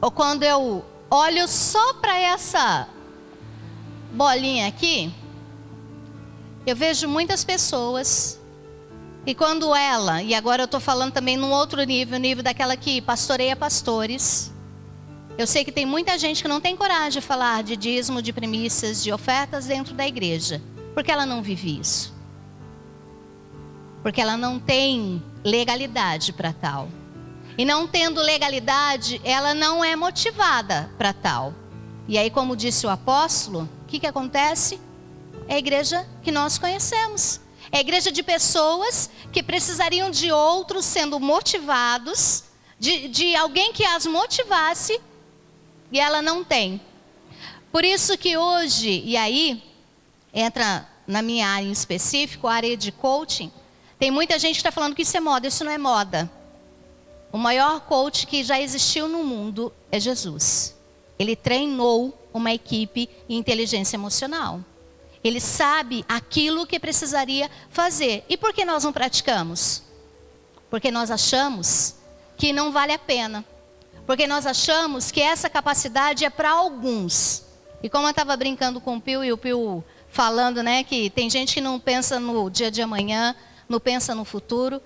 ou quando eu olho só para essa bolinha aqui, eu vejo muitas pessoas, e quando ela, e agora eu estou falando também num outro nível, o nível daquela que pastoreia pastores, eu sei que tem muita gente que não tem coragem de falar de dízimo, de primícias, de ofertas dentro da igreja, porque ela não vive isso, porque ela não tem legalidade para tal, e não tendo legalidade, ela não é motivada para tal. E aí, como disse o apóstolo, o que acontece? É a igreja que nós conhecemos. É a igreja de pessoas que precisariam de outros sendo motivados, de alguém que as motivasse, e ela não tem. Por isso que hoje, e aí entra na minha área em específico, a área de coaching, tem muita gente que está falando que isso é moda. Isso não é moda. O maior coach que já existiu no mundo é Jesus. Ele treinou uma equipe em inteligência emocional. Ele sabe aquilo que precisaria fazer. E por que nós não praticamos? Porque nós achamos que não vale a pena. Porque nós achamos que essa capacidade é para alguns. E como eu estava brincando com o Pio, e o Pio falando, né, que tem gente que não pensa no dia de amanhã, não pensa no futuro,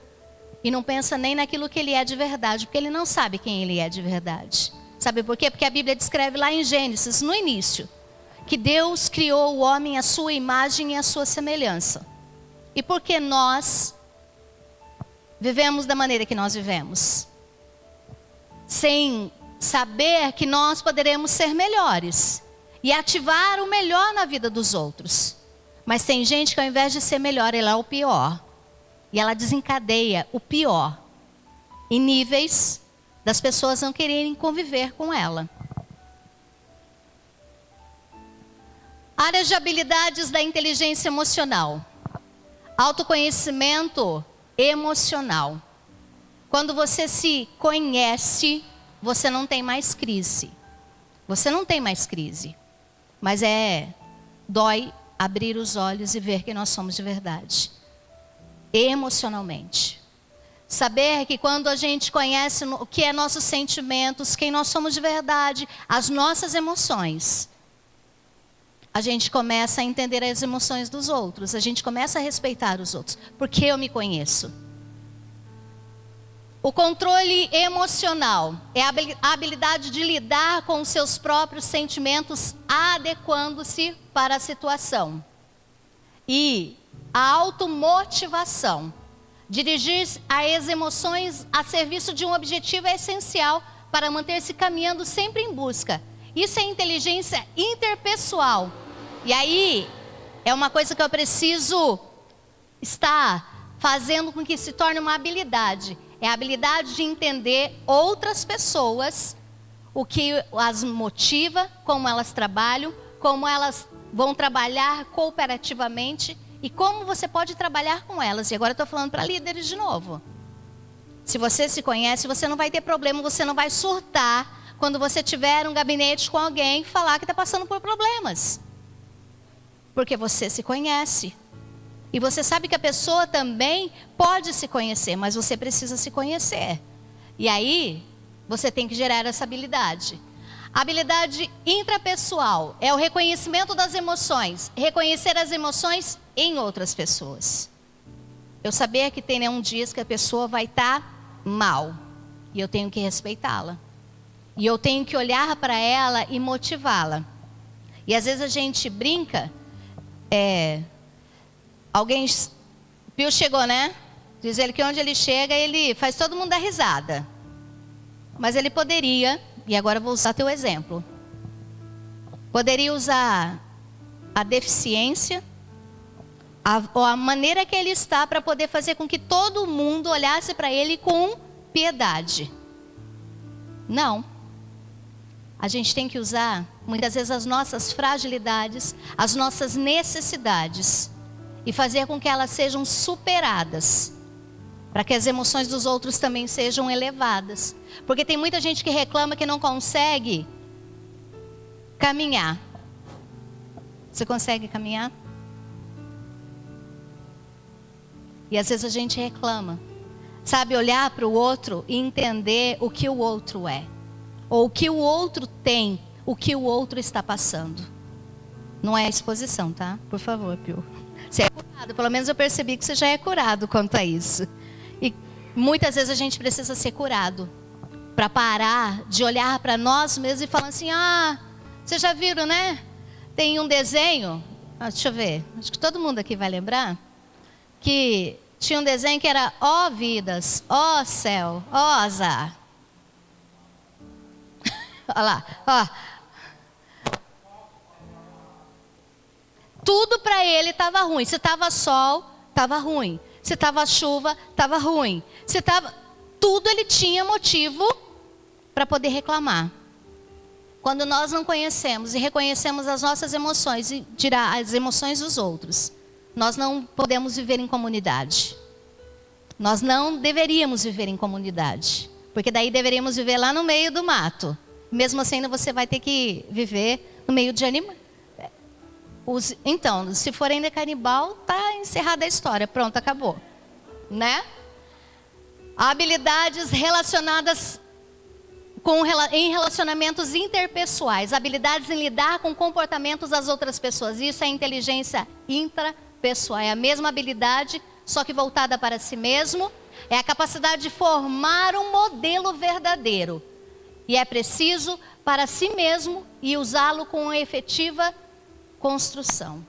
e não pensa nem naquilo que ele é de verdade, porque ele não sabe quem ele é de verdade. Sabe por quê? Porque a Bíblia descreve lá em Gênesis, no início, que Deus criou o homem à sua imagem e à sua semelhança. E por que nós vivemos da maneira que nós vivemos? Sem saber que nós poderemos ser melhores e ativar o melhor na vida dos outros. Mas tem gente que ao invés de ser melhor, ela é o pior. E ela desencadeia o pior em níveis das pessoas não quererem conviver com ela. Áreas de habilidades da inteligência emocional. Autoconhecimento emocional. Quando você se conhece, você não tem mais crise. Você não tem mais crise. Mas dói abrir os olhos e ver quem nós somos de verdade. Emocionalmente. Saber que quando a gente conhece o que é nossos sentimentos, quem nós somos de verdade, as nossas emoções, a gente começa a entender as emoções dos outros, a gente começa a respeitar os outros, porque eu me conheço. O controle emocional é a habilidade de lidar com os seus próprios sentimentos, adequando-se para a situação. E a automotivação, dirigir as emoções a serviço de um objetivo é essencial para manter-se caminhando sempre em busca. Isso é inteligência interpessoal. E aí, é uma coisa que eu preciso estar fazendo com que se torne uma habilidade. É a habilidade de entender outras pessoas, o que as motiva, como elas trabalham, como elas vão trabalhar cooperativamente e como você pode trabalhar com elas. E agora eu estou falando para líderes de novo. Se você se conhece, você não vai ter problema, você não vai surtar quando você tiver um gabinete com alguém e falar que está passando por problemas. Porque você se conhece. E você sabe que a pessoa também pode se conhecer, mas você precisa se conhecer. E aí, você tem que gerar essa habilidade. A habilidade intrapessoal é o reconhecimento das emoções. Reconhecer as emoções em outras pessoas. Eu saber que tem dias que a pessoa vai estar mal. E eu tenho que respeitá-la. E eu tenho que olhar para ela e motivá-la. E às vezes a gente brinca... Alguém, Pio chegou, né? Diz ele que onde ele chega, ele faz todo mundo dar risada. Mas ele poderia, e agora eu vou usar teu exemplo. Poderia usar a deficiência, ou a maneira que ele está para poder fazer com que todo mundo olhasse para ele com piedade. Não. A gente tem que usar, muitas vezes, as nossas fragilidades, as nossas necessidades, e fazer com que elas sejam superadas, para que as emoções dos outros também sejam elevadas. Porque tem muita gente que reclama que não consegue caminhar. Você consegue caminhar? E às vezes a gente reclama. Sabe, olhar para o outro e entender o que o outro é. ou o que o outro tem, o que o outro está passando. Não é exposição, tá? Por favor, Pio. Você é curado, pelo menos eu percebi que você já é curado quanto a isso. E muitas vezes a gente precisa ser curado para parar de olhar para nós mesmos e falar assim: ah, vocês já viram, né? Tem um desenho, deixa eu ver, acho que todo mundo aqui vai lembrar, que tinha um desenho que era ó vidas, ó céu, ó azar. Olha lá, ó. Tudo para ele estava ruim. Se estava sol, estava ruim. Se estava chuva, estava ruim. Se estava... Tudo ele tinha motivo para poder reclamar. Quando nós não conhecemos e reconhecemos as nossas emoções e tirar as emoções dos outros, nós não podemos viver em comunidade. Nós não deveríamos viver em comunidade. Porque daí deveríamos viver lá no meio do mato. Mesmo assim, você vai ter que viver no meio de animais. Então, se for ainda canibal, tá encerrada a história. Pronto, acabou. Né? Habilidades relacionadas em relacionamentos interpessoais. Habilidades em lidar com comportamentos das outras pessoas. Isso é inteligência intrapessoal. É a mesma habilidade, só que voltada para si mesmo. É a capacidade de formar um modelo verdadeiro. E é preciso para si mesmo e usá-lo com efetiva construção.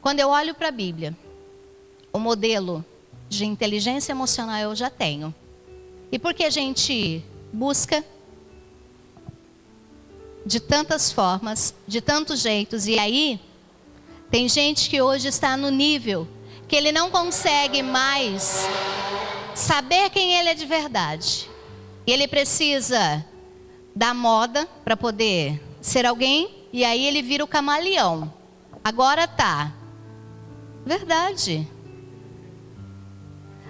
Quando eu olho para a Bíblia, o modelo de inteligência emocional eu já tenho. E por que a gente busca de tantas formas, de tantos jeitos, e aí tem gente que hoje está no nível que ele não consegue mais saber quem ele é de verdade. E ele precisa da moda para poder ser alguém, e aí ele vira o camaleão. Agora tá. Verdade.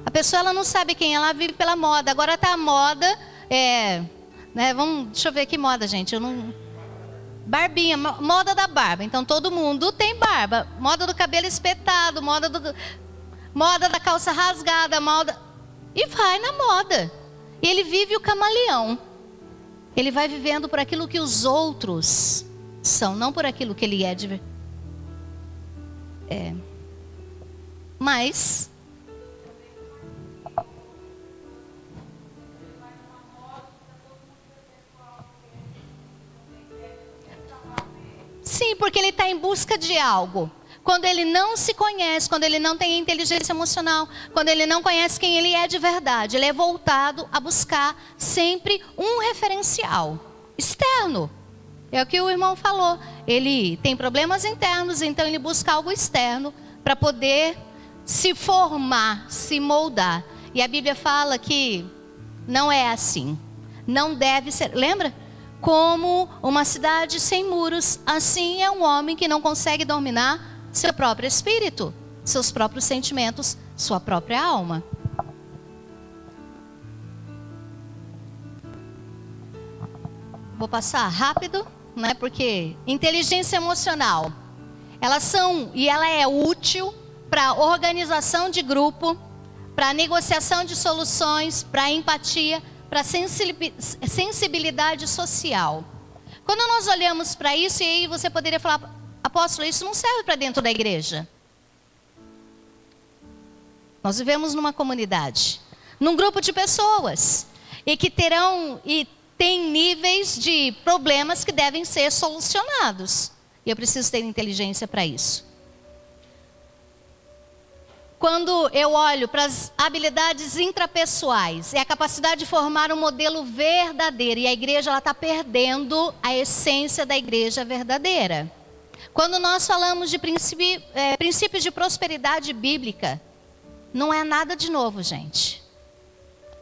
A pessoa ela não sabe quem ela vive pela moda. Agora tá a moda, né, deixa eu ver que moda, gente. Eu não barbinha, moda da barba. Então todo mundo tem barba. Moda do cabelo espetado, moda da calça rasgada, moda e vai na moda. E ele vive o camaleão. Ele vai vivendo por aquilo que os outros são, não por aquilo que ele é de verdade. Mas sim, porque ele está em busca de algo. Quando ele não se conhece, quando ele não tem inteligência emocional, quando ele não conhece quem ele é de verdade, ele é voltado a buscar sempre um referencial externo. É o que o irmão falou. Ele tem problemas internos, então ele busca algo externo para poder se formar, se moldar. E a Bíblia fala que não é assim. Não deve ser. Lembra? Como uma cidade sem muros, assim é um homem que não consegue dominar seu próprio espírito, seus próprios sentimentos, sua própria alma. Vou passar rápido, né? Porque inteligência emocional, ela é útil para organização de grupo, para negociação de soluções, para empatia, para sensibilidade social. Quando nós olhamos para isso, e aí você poderia falar: apóstolo, isso não serve para dentro da igreja. Nós vivemos numa comunidade, num grupo de pessoas, e que tem níveis de problemas que devem ser solucionados. E eu preciso ter inteligência para isso. Quando eu olho para as habilidades intrapessoais, é a capacidade de formar um modelo verdadeiro. E a igreja está perdendo a essência da igreja verdadeira. Quando nós falamos de princípios de prosperidade bíblica, não é nada de novo, gente.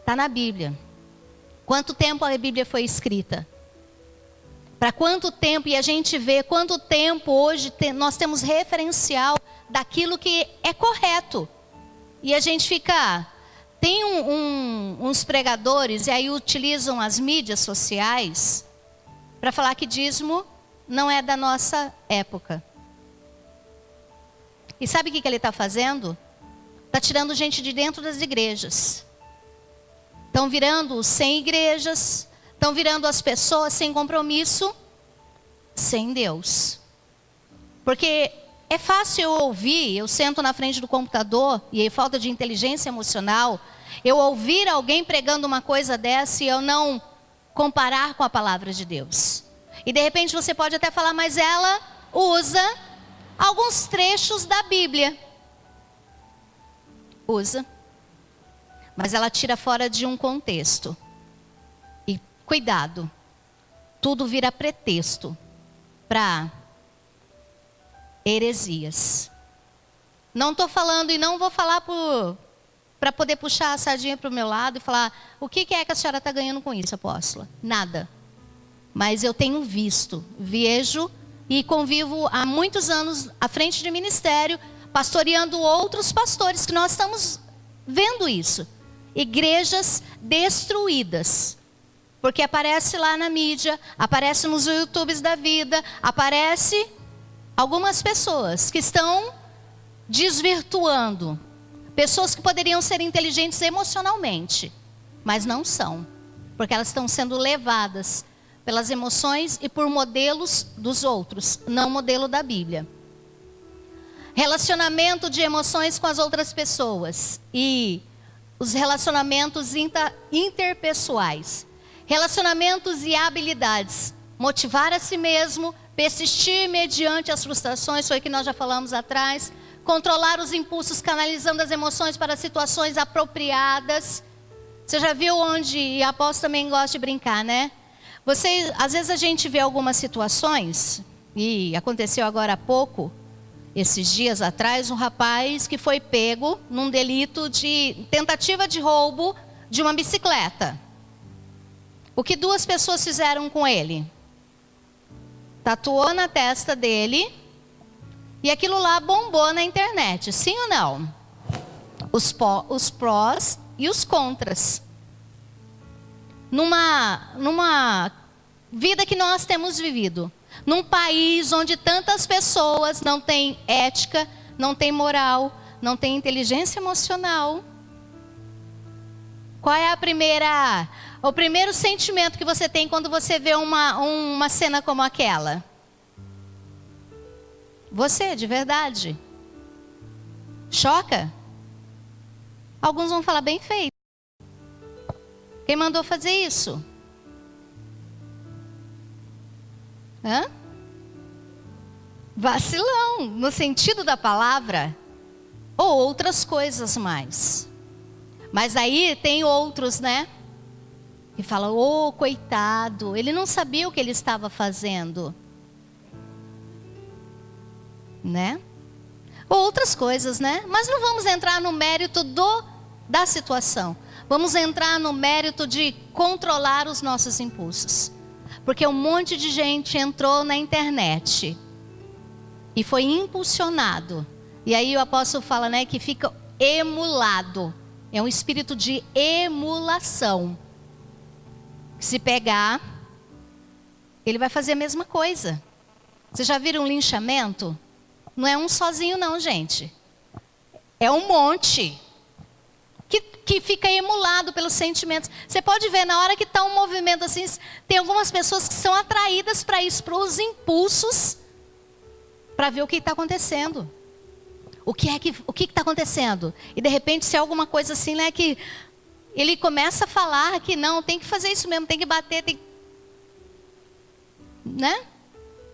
Está na Bíblia. Quanto tempo a Bíblia foi escrita? Para quanto tempo? E a gente vê quanto tempo hoje nós temos referencial daquilo que é correto. E a gente fica... Tem uns pregadores, e aí utilizam as mídias sociais para falar que dízimo não é da nossa época. E sabe o que ele está fazendo? Está tirando gente de dentro das igrejas. Estão virando 100 igrejas, Estão virando as pessoas sem compromisso, sem Deus. Porque é fácil eu ouvir, eu sento na frente do computador e aí falta de inteligência emocional, eu ouvir alguém pregando uma coisa dessa e eu não comparar com a palavra de Deus. E de repente você pode até falar, mas ela usa alguns trechos da Bíblia. Usa. Mas ela tira fora de um contexto. E cuidado, tudo vira pretexto para heresias. Não estou falando e não vou falar para poder puxar a sardinha para o meu lado e falar, o que é que a senhora está ganhando com isso, apóstola? Nada. Mas eu tenho visto, vejo e convivo há muitos anos à frente de ministério, pastoreando outros pastores, que nós estamos vendo isso. Igrejas destruídas. Porque aparece lá na mídia, aparece nos YouTubes da vida, aparece algumas pessoas que estão desvirtuando. Pessoas que poderiam ser inteligentes emocionalmente, mas não são. Porque elas estão sendo levadas pelas emoções e por modelos dos outros, não modelo da Bíblia. Relacionamento de emoções com as outras pessoas e os relacionamentos interpessoais. Relacionamentos e habilidades. Motivar a si mesmo, persistir mediante as frustrações, foi o que nós já falamos atrás. Controlar os impulsos, canalizando as emoções para situações apropriadas. Você já viu onde, e a apóstolo também gosta de brincar, né? Às vezes a gente vê algumas situações, e aconteceu agora há pouco, esses dias atrás, um rapaz que foi pego num delito de tentativa de roubo de uma bicicleta. O que duas pessoas fizeram com ele? Tatuou na testa dele e aquilo lá bombou na internet, sim ou não? Os prós e os contras. Numa vida que nós temos vivido, num país onde tantas pessoas não têm ética, não têm moral, não têm inteligência emocional. Qual é o primeiro sentimento que você tem quando você vê uma cena como aquela? Você, de verdade? Choca? Alguns vão falar, bem feito. Quem mandou fazer isso? Hã? Vacilão, no sentido da palavra, ou outras coisas mais. Mas aí tem outros, né? Que falam, oh, coitado, ele não sabia o que ele estava fazendo. Né? Ou outras coisas, né? Mas não vamos entrar no mérito da situação. Vamos entrar no mérito de controlar os nossos impulsos. Porque um monte de gente entrou na internet e foi impulsionado. E aí o apóstolo fala, né, que fica emulado. É um espírito de emulação. Se pegar, ele vai fazer a mesma coisa. Vocês já viram um linchamento? Não é um sozinho não, gente. É um monte. Que fica emulado pelos sentimentos. Você pode ver, na hora que está um movimento assim, tem algumas pessoas que são atraídas para isso, para os impulsos, para ver o que está acontecendo. O que está acontecendo? E de repente, se é alguma coisa assim, né, que ele começa a falar que não, tem que fazer isso mesmo, tem que bater, né?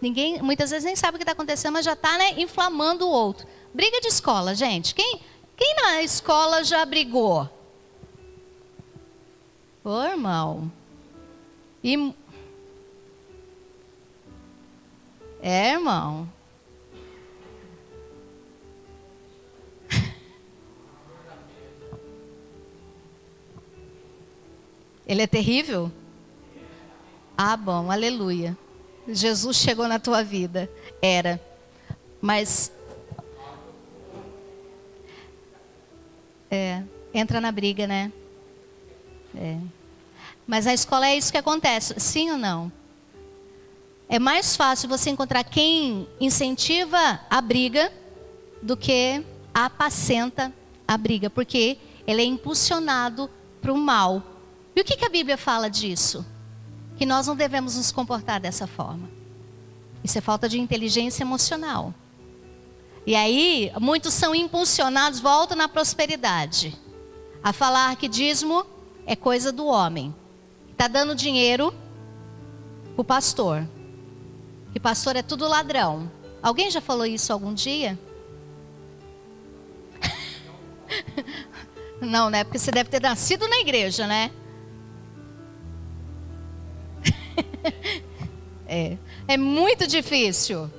Ninguém, muitas vezes nem sabe o que está acontecendo, mas já está, né, inflamando o outro. Briga de escola, gente. Quem na escola já brigou? Ô, irmão. Irmão. Ele é terrível? Ah, bom, aleluia. Jesus chegou na tua vida. Era. Mas entra na briga, né? Mas na escola é isso que acontece, sim ou não? É mais fácil você encontrar quem incentiva a briga do que apacenta a briga, porque ele é impulsionado para o mal. E o que a Bíblia fala disso? que nós não devemos nos comportar dessa forma. Isso é falta de inteligência emocional. E aí, muitos são impulsionados, voltam na prosperidade, a falar que dízimo é coisa do homem. Está dando dinheiro para o pastor. Que pastor é tudo ladrão. Alguém já falou isso algum dia? Não, né? Porque você deve ter nascido na igreja, né? É muito difícil.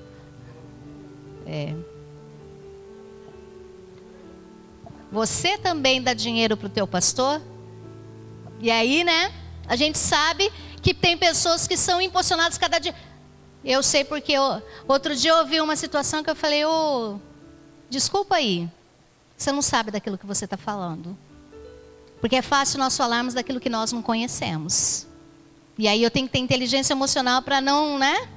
Você também dá dinheiro para o teu pastor? E aí, né? A gente sabe que tem pessoas que são impulsionadas cada dia. Eu sei porque outro dia eu ouvi uma situação que eu falei, desculpa aí. Você não sabe daquilo que você está falando. Porque é fácil nós falarmos daquilo que nós não conhecemos. E aí eu tenho que ter inteligência emocional para não, né?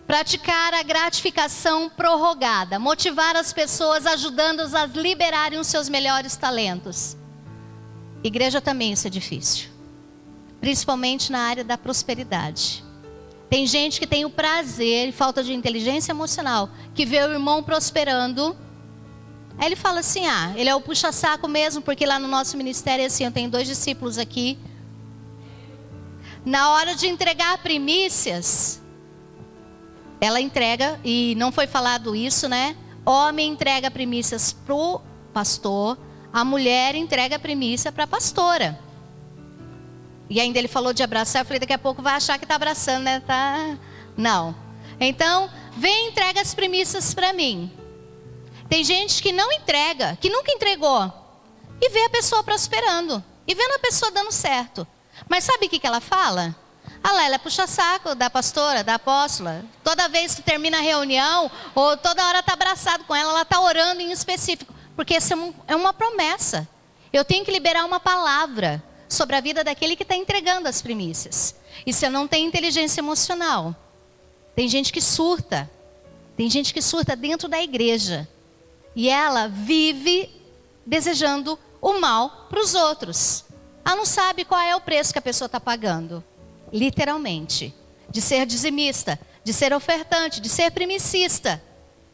Praticar a gratificação prorrogada. Motivar as pessoas, ajudando-as a liberarem os seus melhores talentos. Igreja também isso é difícil. Principalmente na área da prosperidade. Tem gente que tem o prazer e falta de inteligência emocional, que vê o irmão prosperando. Aí ele fala assim, ele é o puxa-saco mesmo, porque lá no nosso ministério é assim, eu tenho 2 discípulos aqui. Na hora de entregar primícias, ela entrega, e não foi falado isso, né? Homem entrega primícias pro pastor, a mulher entrega a primícia para a pastora. E ainda ele falou de abraçar, eu falei, daqui a pouco vai achar que está abraçando, né? Não. Então, vem e entrega as primícias para mim. Tem gente que não entrega, que nunca entregou. E vê a pessoa prosperando. E vendo a pessoa dando certo. Mas sabe o que ela fala? Ela é puxa-saco da pastora, da apóstola. Toda vez que termina a reunião, ou toda hora está abraçado com ela está orando em específico. Porque essa é uma promessa. Eu tenho que liberar uma palavra sobre a vida daquele que está entregando as primícias. E você não tem inteligência emocional. Tem gente que surta. Tem gente que surta dentro da igreja. E ela vive desejando o mal para os outros. Ela não sabe qual é o preço que a pessoa está pagando. Literalmente. De ser dizimista, de ser ofertante, de ser primicista.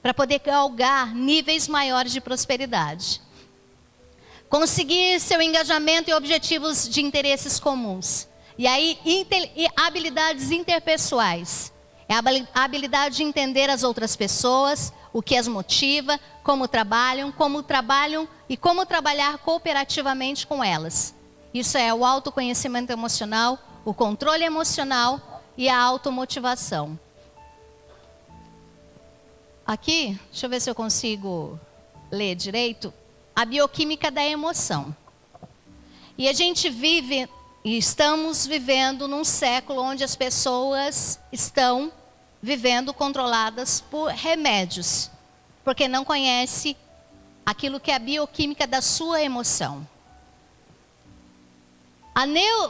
Para poder galgar níveis maiores de prosperidade. Conseguir seu engajamento e objetivos de interesses comuns. E aí, habilidades interpessoais. É a habilidade de entender as outras pessoas, o que as motiva, como trabalham e como trabalhar cooperativamente com elas. Isso é o autoconhecimento emocional, o controle emocional e a automotivação. Aqui, deixa eu ver se eu consigo ler direito. A bioquímica da emoção. E a gente vive, e estamos vivendo num século onde as pessoas estão vivendo controladas por remédios. Porque não conhece aquilo que é a bioquímica da sua emoção.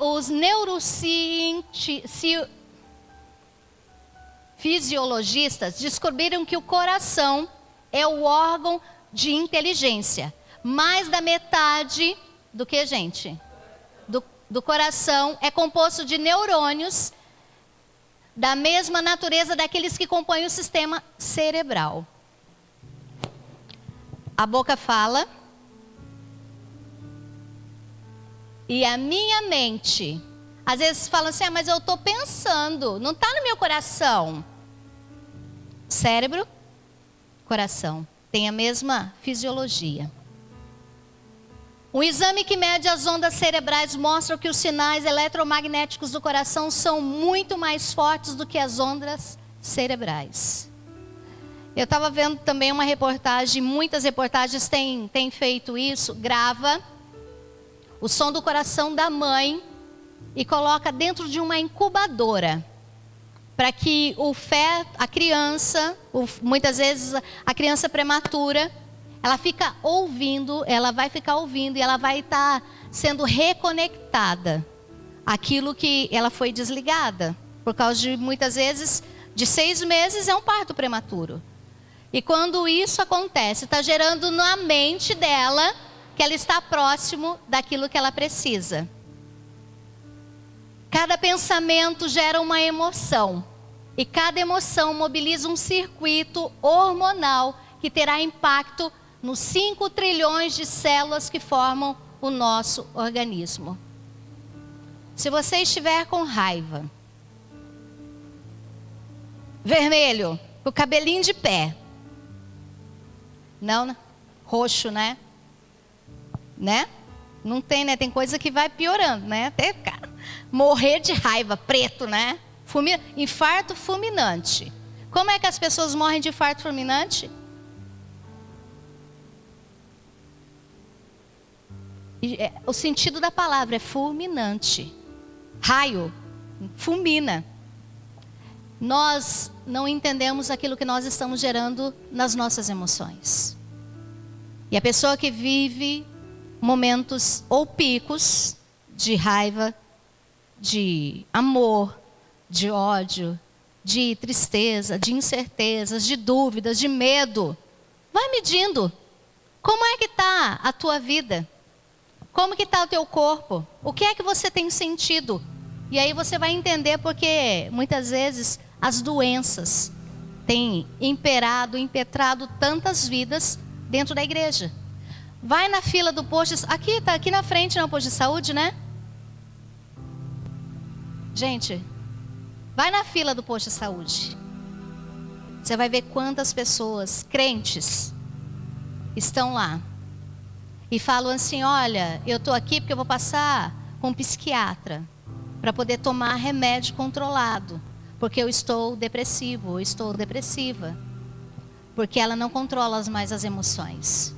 Os neurofisiologistas descobriram que o coração é o órgão de inteligência. Mais da metade do que, gente? Do coração é composto de neurônios da mesma natureza daqueles que compõem o sistema cerebral. A boca fala. E a minha mente, às vezes falam assim, mas eu estou pensando, não está no meu coração. Cérebro, coração, tem a mesma fisiologia. Um exame que mede as ondas cerebrais mostra que os sinais eletromagnéticos do coração são muito mais fortes do que as ondas cerebrais. Eu estava vendo também uma reportagem, muitas reportagens têm feito isso, grava o som do coração da mãe e coloca dentro de uma incubadora. Para que a criança, muitas vezes a criança prematura, ela vai ficar ouvindo e ela vai estar sendo reconectada àquilo que ela foi desligada. Por causa de, muitas vezes, de 6 meses é um parto prematuro. E quando isso acontece, está gerando na mente dela que ela está próximo daquilo que ela precisa. Cada pensamento gera uma emoção. E cada emoção mobiliza um circuito hormonal que terá impacto nos 5 trilhões de células que formam o nosso organismo. Se você estiver com raiva, vermelho, o cabelinho de pé. Não, roxo, né? Né? Não tem, né? Tem coisa que vai piorando, né? Até cara, morrer de raiva, preto, né? Infarto fulminante. Como é que as pessoas morrem de infarto fulminante? O sentido da palavra é fulminante. Raio, fulmina. Nós não entendemos aquilo que nós estamos gerando nas nossas emoções. E a pessoa que vive momentos ou picos de raiva, de amor, de ódio, de tristeza, de incertezas, de dúvidas, de medo, vai medindo. Como é que está a tua vida? Como que está o teu corpo? O que é que você tem sentido? E aí você vai entender porque muitas vezes as doenças têm impetrado tantas vidas dentro da igreja. Vai na fila do posto, aqui, tá aqui na frente, no posto de saúde, né? Gente, vai na fila do posto de saúde. Você vai ver quantas pessoas, crentes, estão lá. E falam assim, olha, eu estou aqui porque eu vou passar com um psiquiatra. Para poder tomar remédio controlado. Porque eu estou depressivo, eu estou depressiva. Porque ela não controla mais as emoções.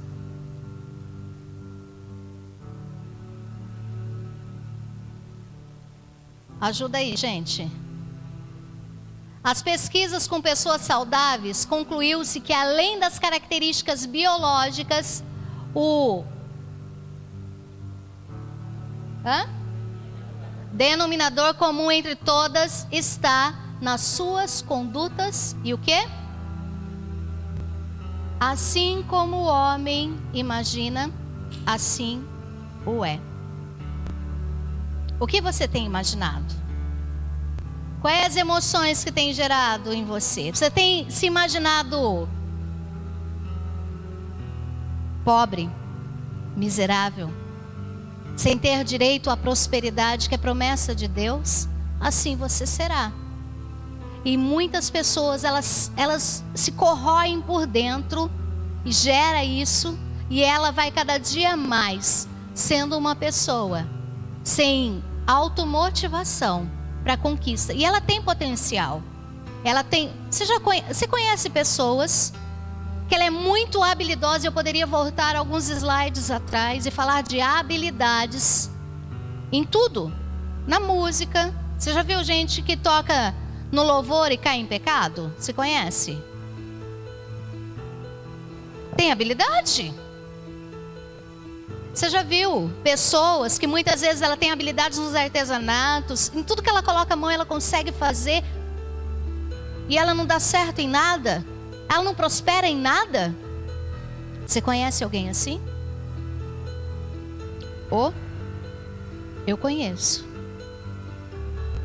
Ajuda aí, gente. As pesquisas com pessoas saudáveis concluiu-se que além das características biológicas, o denominador comum entre todas está nas suas condutas e o quê? Assim como o homem imagina, assim o é. O que você tem imaginado? Quais as emoções que tem gerado em você? Você tem se imaginado pobre, miserável, sem ter direito à prosperidade que é promessa de Deus? Assim você será. E muitas pessoas, elas se corroem por dentro e gera isso, e ela vai cada dia mais sendo uma pessoa sem automotivação para a conquista. E ela tem potencial. Ela tem. Você conhece pessoas que ela é muito habilidosa? Eu poderia voltar alguns slides atrás e falar de habilidades em tudo. Na música. Você já viu gente que toca no louvor e cai em pecado? Você conhece? Tem habilidade? Você já viu pessoas que muitas vezes ela tem habilidades nos artesanatos, em tudo que ela coloca a mão ela consegue fazer, e ela não dá certo em nada? Ela não prospera em nada? Você conhece alguém assim? Eu conheço.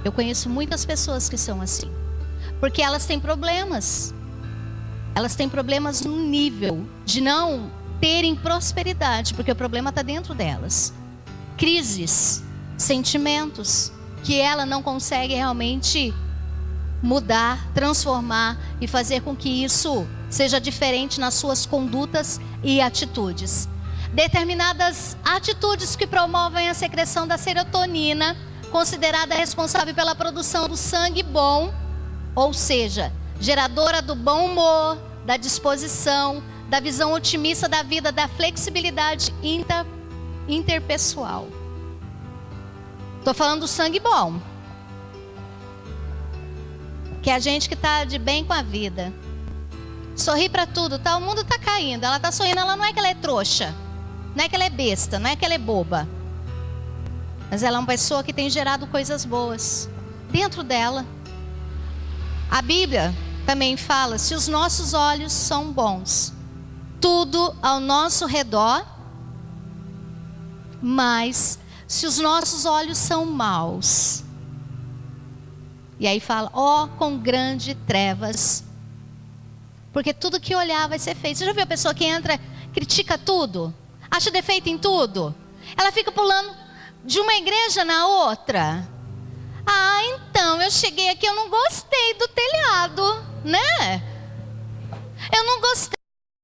Eu conheço muitas pessoas que são assim. Porque elas têm problemas. Elas têm problemas no nível de não terem prosperidade, porque o problema está dentro delas. Crises, sentimentos, que ela não consegue realmente mudar, transformar e fazer com que isso seja diferente nas suas condutas e atitudes. Determinadas atitudes que promovem a secreção da serotonina, considerada responsável pela produção do sangue bom, ou seja, geradora do bom humor, da disposição, da visão otimista da vida, da flexibilidade interpessoal. Estou falando do sangue bom. Que é a gente que está de bem com a vida. Sorri para tudo, tá? O mundo está caindo, ela está sorrindo, ela não é que ela é trouxa. Não é que ela é besta, não é que ela é boba. Mas ela é uma pessoa que tem gerado coisas boas dentro dela. A Bíblia também fala, se os nossos olhos são bons, tudo ao nosso redor, mas se os nossos olhos são maus, E aí fala, ó, com grande trevas. Porque tudo que olhar vai ser feito. Você já viu a pessoa que entra, critica tudo? Acha defeito em tudo? Ela fica pulando de uma igreja na outra. Ah, então, eu cheguei aqui, eu não gostei do telhado, né? Eu não gostei